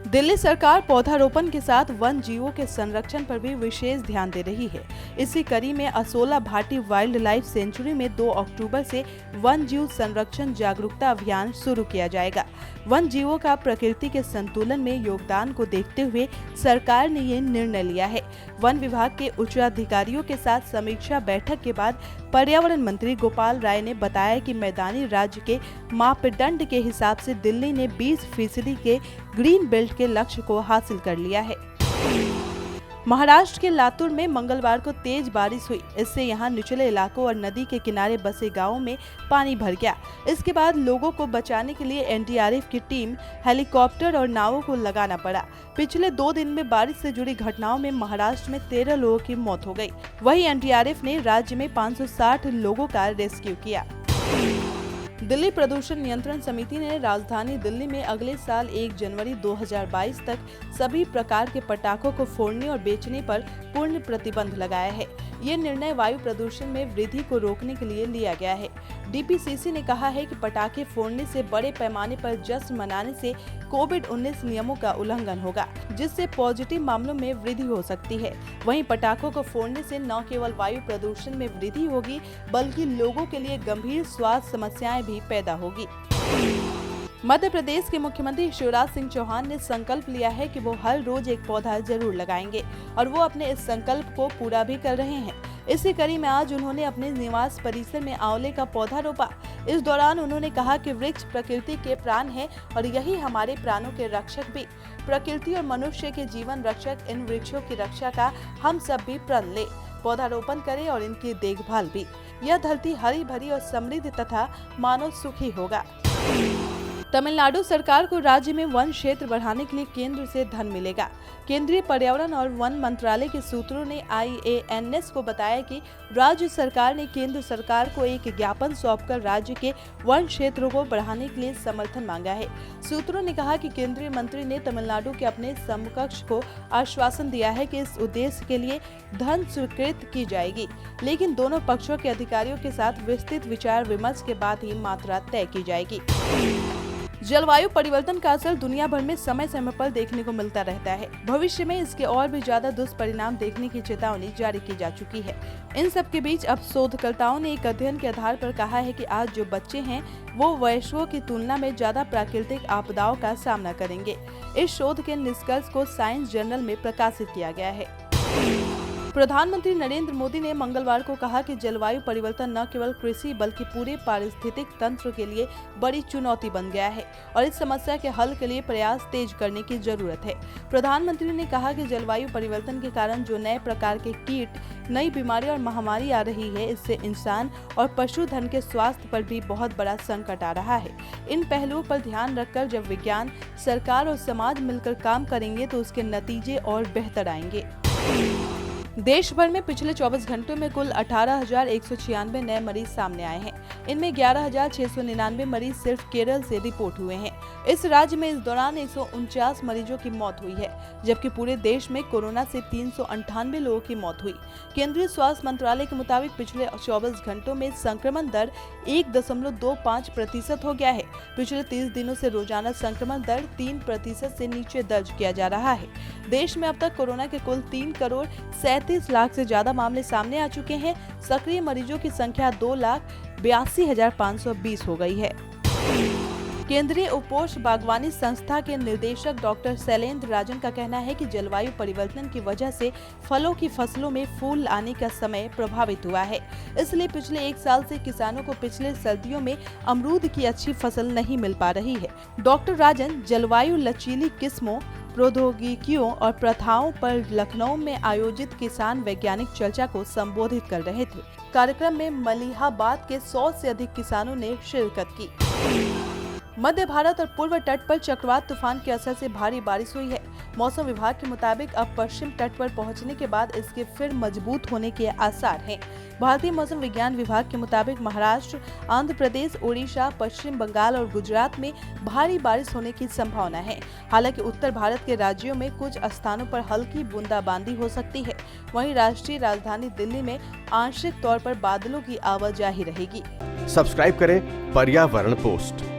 दिल्ली सरकार पौधारोपण के साथ वन जीवों के संरक्षण पर भी विशेष ध्यान दे रही है। इसी कड़ी में Asola Bhati wild life sanctuary में 2 अक्टूबर से वन जीव संरक्षण जागरूकता अभियान शुरू किया जाएगा। वन जीवों का प्रकृति के संतुलन में योगदान को देखते हुए सरकार ने ये निर्णय लिया है। वन विभाग के उच्चाधिकारियों के साथ समीक्षा बैठक के बाद पर्यावरण मंत्री गोपाल राय ने बताया कि मैदानी राज्य के मापदंड के हिसाब से दिल्ली ने 20% के ग्रीन बेल्ट के लक्ष्य को हासिल कर लिया है। महाराष्ट्र के लातूर में मंगलवार को तेज बारिश हुई। इससे यहां निचले इलाकों और नदी के किनारे बसे गांवों में पानी भर गया। इसके बाद लोगों को बचाने के लिए एनडीआरएफ की टीम, हेलीकॉप्टर और नावों को लगाना पड़ा। पिछले 2 दिन में बारिश से जुड़ी घटनाओं में महाराष्ट्र में 13 लोगों की मौत हो गई। वहीं एनडीआरएफ ने राज्य में 560 लोगों का रेस्क्यू किया। दिल्ली प्रदूषण नियंत्रण समिति ने राजधानी दिल्ली में अगले साल 1 जनवरी 2022 तक सभी प्रकार के पटाखों को फोड़ने और बेचने पर पूर्ण प्रतिबंध लगाया है। ये निर्णय वायु प्रदूषण में वृद्धि को रोकने के लिए लिया गया है। डीपीसीसी ने कहा है कि पटाखे फोड़ने से बड़े पैमाने पर जश्न मनाने से कोविड-19 नियमों का उल्लंघन होगा, जिससे पॉजिटिव मामलों में वृद्धि हो सकती है। वहीं पटाखों को फोड़ने से न केवल वायु प्रदूषण में वृद्धि होगी, बल्कि लोगों के लिए गंभीर स्वास्थ्य समस्याएं भी पैदा होगी। मध्य प्रदेश के मुख्यमंत्री शिवराज सिंह चौहान ने संकल्प लिया है कि वो हर रोज एक पौधा जरूर लगाएंगे और वो अपने इस संकल्प को पूरा भी कर रहे हैं। इसी कड़ी में आज उन्होंने अपने निवास परिसर में आंवले का पौधा रोपा। इस दौरान उन्होंने कहा कि वृक्ष प्रकृति के प्राण है और यही हमारे प्राणों के रक्षक भी। प्रकृति और मनुष्य के जीवन रक्षक इन वृक्षों की रक्षा का हम सब भी प्रण ले, पौधारोपण करें और इनकी देखभाल भी। यह धरती हरी भरी और समृद्ध तथा मानव सुखी होगा। तमिलनाडु सरकार को राज्य में वन क्षेत्र बढ़ाने के लिए केंद्र से धन मिलेगा। केंद्रीय पर्यावरण और वन मंत्रालय के सूत्रों ने IANS को बताया कि राज्य सरकार ने केंद्र सरकार को एक ज्ञापन सौंपकर राज्य के वन क्षेत्रों को बढ़ाने के लिए समर्थन मांगा है। सूत्रों ने कहा कि केंद्रीय मंत्री ने तमिलनाडु के अपने समकक्ष को आश्वासन दिया है कि इस उद्देश्य के लिए धन स्वीकृत की जाएगी, लेकिन दोनों पक्षों के अधिकारियों के साथ विस्तृत विचार विमर्श के बाद ही मात्रा तय की जाएगी। जलवायु परिवर्तन का असर दुनिया भर में समय समय पर देखने को मिलता रहता है। भविष्य में इसके और भी ज्यादा दुष्परिणाम देखने की चेतावनी जारी की जा चुकी है। इन सब के बीच अब शोधकर्ताओं ने एक अध्ययन के आधार पर कहा है कि आज जो बच्चे हैं वो वयस्कों की तुलना में ज्यादा प्राकृतिक आपदाओं का सामना करेंगे। इस शोध के निष्कर्ष को साइंस जर्नल में प्रकाशित किया गया है। प्रधानमंत्री नरेंद्र मोदी ने मंगलवार को कहा कि जलवायु परिवर्तन न केवल कृषि बल्कि पूरे पारिस्थितिक तंत्र के लिए बड़ी चुनौती बन गया है और इस समस्या के हल के लिए प्रयास तेज करने की जरूरत है। प्रधानमंत्री ने कहा कि जलवायु परिवर्तन के कारण जो नए प्रकार के कीट, नई बीमारी और महामारी आ रही है, इससे इंसान और पशुधन के स्वास्थ्य पर भी बहुत बड़ा संकट आ रहा है। इन पहलुओं पर ध्यान रखकर जब विज्ञान, सरकार और समाज मिलकर काम करेंगे तो उसके नतीजे और बेहतर आएंगे। देश भर में पिछले 24 घंटों में कुल 18,196 नए मरीज सामने आए हैं। इनमें 11,699 मरीज सिर्फ केरल से रिपोर्ट हुए हैं। इस राज्य में इस दौरान 149 मरीजों की मौत हुई है, जबकि पूरे देश में कोरोना से 398 लोगों की मौत हुई। केंद्रीय स्वास्थ्य मंत्रालय के मुताबिक पिछले 24 घंटों में संक्रमण दर 1.25% हो गया है। पिछले 30 दिनों से रोजाना संक्रमण दर 3% से नीचे दर्ज किया जा रहा है। देश में अब तक कोरोना के कुल 3,37 लाख से ज्यादा मामले सामने आ चुके हैं। सक्रिय मरीजों की संख्या 2,82,520 हो गई है। केंद्रीय उपोष बागवानी संस्था के निदेशक डॉक्टर शैलेंद्र राजन का कहना है कि जलवायु परिवर्तन की वजह से फलों की फसलों में फूल आने का समय प्रभावित हुआ है। इसलिए पिछले 1 साल से किसानों को पिछले सर्दियों में अमरूद की अच्छी फसल नहीं मिल पा रही है। डॉक्टर राजन जलवायु लचीली किस्मों, प्रौद्योगिकियों और प्रथाओं पर लखनऊ में आयोजित किसान वैज्ञानिक चर्चा को संबोधित कर रहे थे। कार्यक्रम में मलिहाबाद के 100 से अधिक किसानों ने शिरकत की। मध्य भारत और पूर्व तट पर चक्रवात तूफान के असर से भारी बारिश हुई है। मौसम विभाग के मुताबिक अब पश्चिम तट पर पहुंचने के बाद इसके फिर मजबूत होने के आसार हैं। भारतीय मौसम विज्ञान विभाग के मुताबिक महाराष्ट्र, आंध्र प्रदेश, ओडिशा, पश्चिम बंगाल और गुजरात में भारी बारिश होने की संभावना है। हालांकि उत्तर भारत के राज्यों में कुछ स्थानों पर हल्की बूंदाबांदी हो सकती है। वहीं राष्ट्रीय राजधानी दिल्ली में आंशिक तौर पर बादलों की आवाजाही रहेगी। सब्सक्राइब करें पर्यावरण पोस्ट।